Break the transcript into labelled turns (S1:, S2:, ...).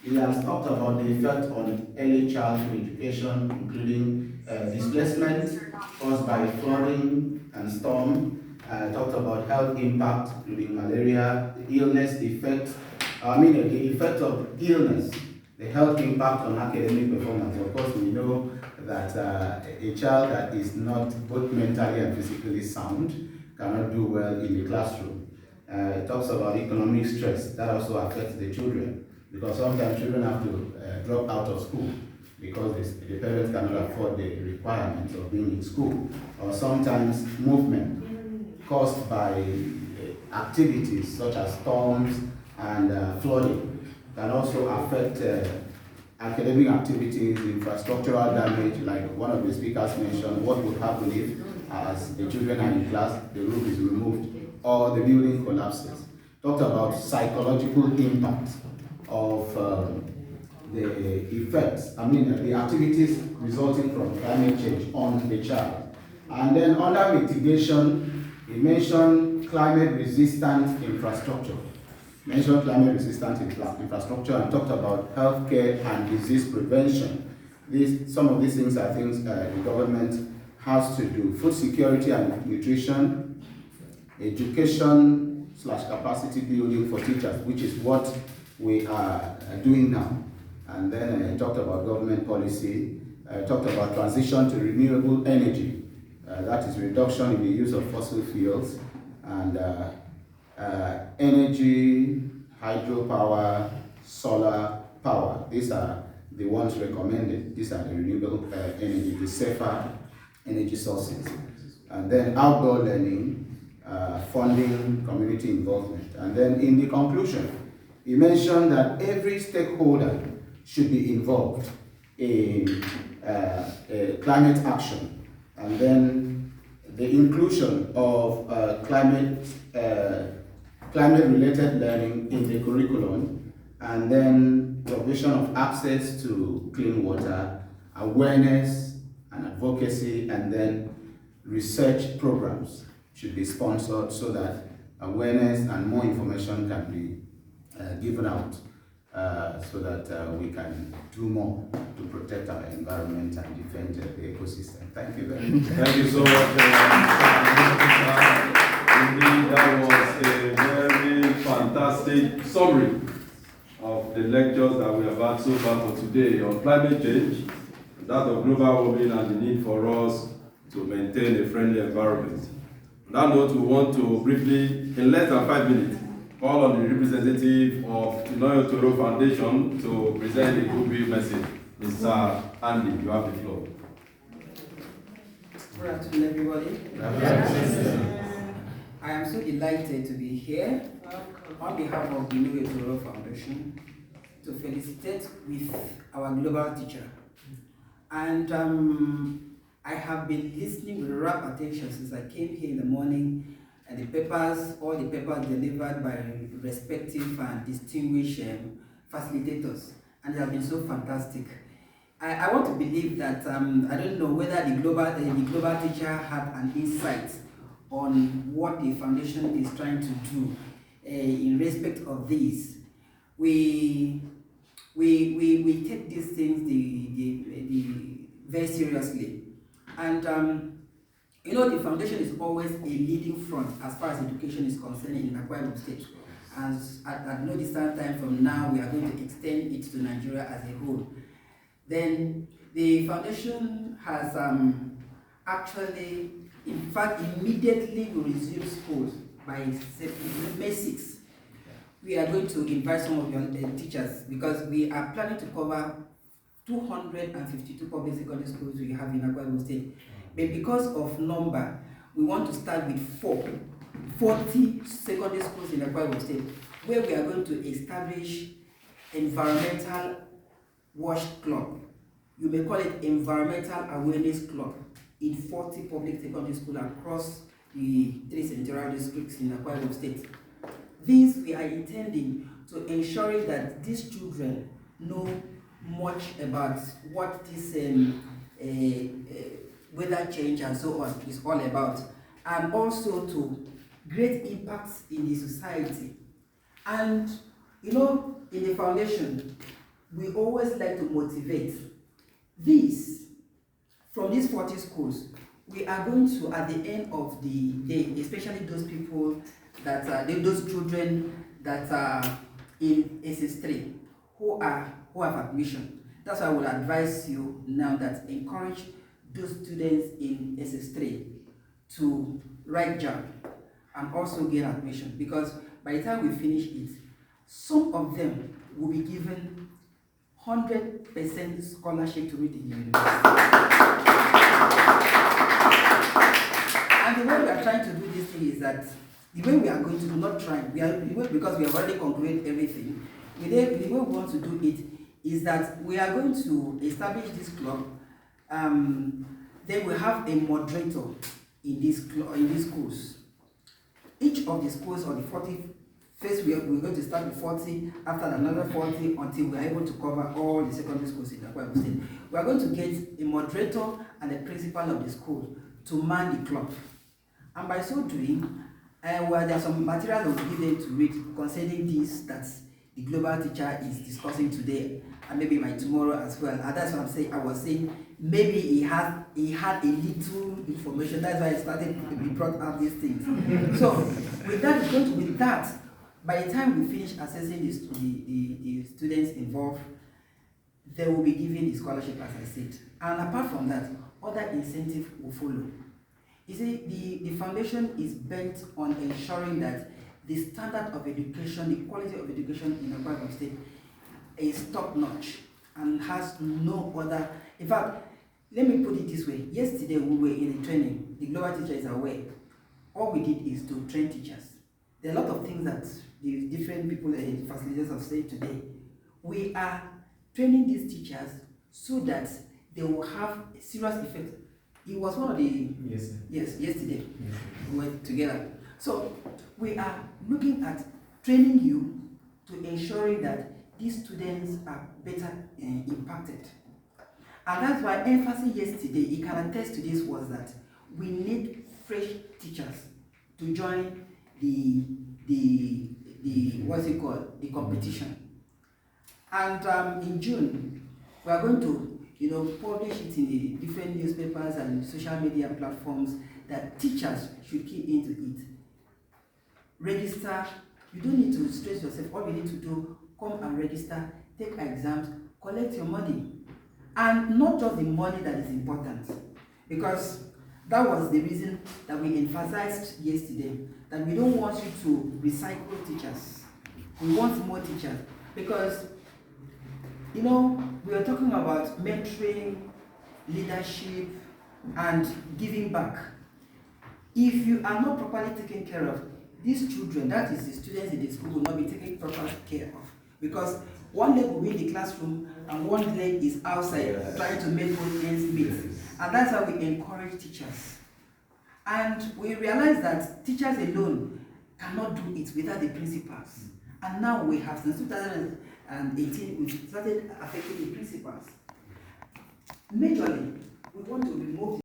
S1: He has talked about the effect on early childhood education, including displacement caused by flooding and storm. Talked about health impact, including malaria, the illness effect, the effect of illness, the health impact on academic performance. Of course, we know that a child that is not both mentally and physically sound cannot do well in the classroom. It talks about economic stress, that also affects the children, because sometimes children have to drop out of school because the parents cannot afford the requirements of being in school, or sometimes movement caused by activities such as storms and flooding can also affect academic activities, infrastructural damage, like one of the speakers mentioned. What would happen if, as the children are in class, the roof is removed or the building collapses? Talked about psychological impact of the effects, the activities resulting from climate change on the child. And then under mitigation, he mentioned climate-resistant infrastructure. Mentioned climate-resistant infrastructure and talked about healthcare and disease prevention. Some of these things are things the government has to do. Food security and nutrition, education/capacity building for teachers, which is what we are doing now. And then talked about government policy, talked about transition to renewable energy. That is reduction in the use of fossil fuels, and energy, hydropower, solar power. These are the ones recommended. These are the renewable energy, the safer energy sources. And then outdoor learning, funding, community involvement. And then in the conclusion, he mentioned that every stakeholder should be involved in climate action. And then the inclusion of climate-related learning in the curriculum, and then provision of access to clean water, awareness and advocacy, and then research programs should be sponsored so that awareness and more information can be given out so that we can do more to protect our environment and defend the ecosystem. Thank you very much.
S2: Thank you so much. Indeed, that was a very fantastic summary of the lectures that we have had so far for today on climate change, that of global warming, and the need for us to maintain a friendly environment. On that note, we want to briefly, in less than 5 minutes, call on the representative of INOYO TORO Foundation to present a goodwill message. Mr. Andy, you have the floor.
S3: Good afternoon, everybody. I am so delighted to be here on behalf of the INOYO TORO Foundation to felicitate with our global teacher. And I have been listening with rapt attention since I came here in the morning, and all the papers delivered by respective and distinguished facilitators, and they have been so fantastic. I want to believe that, I don't know whether the global teacher had an insight on what the foundation is trying to do in respect of this. We take these things very seriously. And the foundation is always a leading front as far as education is concerned in AKWA State. As at no distant time from now, we are going to extend it to Nigeria as a whole. Then the foundation has actually, in fact, immediately will resume schools by May 6th. We are going to invite some of your teachers, because we are planning to cover 252 public secondary schools we have in AKWA State. But because of number, we want to start with 40 secondary schools in AKWA State, where we are going to establish environmental wash club. You may call it environmental awareness club in 40 public secondary schools across the 3 senatorial districts in AKWA State. This we are intending to ensure that these children know much about what this weather change and so on is all about, and also to great impacts in the society. And in the foundation, we always like to motivate. These, from these 40 schools, we are going to, at the end of the day, especially those people that are, those children that are in SS3 who have admission. That's why I will advise you now that encourage those students in SS3 to write JAMB and also gain admission, because by the time we finish it, some of them will be given 100% scholarship to read in university. And the way we are trying to do this thing is that the way we are going to do, not trying, because we have already concluded everything, the way we want to do it is that we are going to establish this club. Then we have a moderator in these schools. Each of the schools, or the 40, first we're going to start with 40, after another 40, until we're able to cover all the secondary schools in AKWA State. We are going to get a moderator and a principal of the school to man the club. And by so doing, there are some materials that we'll give them to read concerning this that the global teacher is discussing today, and maybe by tomorrow as well. And that's what I'm saying. I was saying maybe he had a little information. That's why I started to be brought out these things. So with that, by the time we finish assessing the students involved, they will be given the scholarship, as I said. And apart from that, other incentives will follow. You see, the foundation is bent on ensuring that the standard of education, the quality of education in AKWA State is top-notch and has no other. In fact, let me put it this way. Yesterday we were in a training. The global teacher is aware. All we did is to train teachers. There are a lot of things that the different people and facilitators have said today. We are training these teachers so that they will have a serious effect. It was one of the yesterday. We were together. So we are looking at training you to ensuring that these students are better impacted. And that's why emphasis yesterday, you can attest to this, was that we need fresh teachers to join the what's it called, the competition. And in June, we are going to publish it in the different newspapers and social media platforms that teachers should key into it. Register. You don't need to stress yourself. All you need to do, come and register, take exams, collect your money. And not just the money that is important, because that was the reason that we emphasized yesterday, that we don't want you to recycle teachers. We want more teachers, because we are talking about mentoring, leadership, and giving back. If you are not properly taken care of, these children, that is the students in the school, will not be taken proper care of, because one leg will be in the classroom and one leg is outside trying to make both ends meet. And that's how we encourage teachers. And we realize that teachers alone cannot do it without the principals. And now we have, since 2018, we've started affecting the principals. Majorly, we want to remove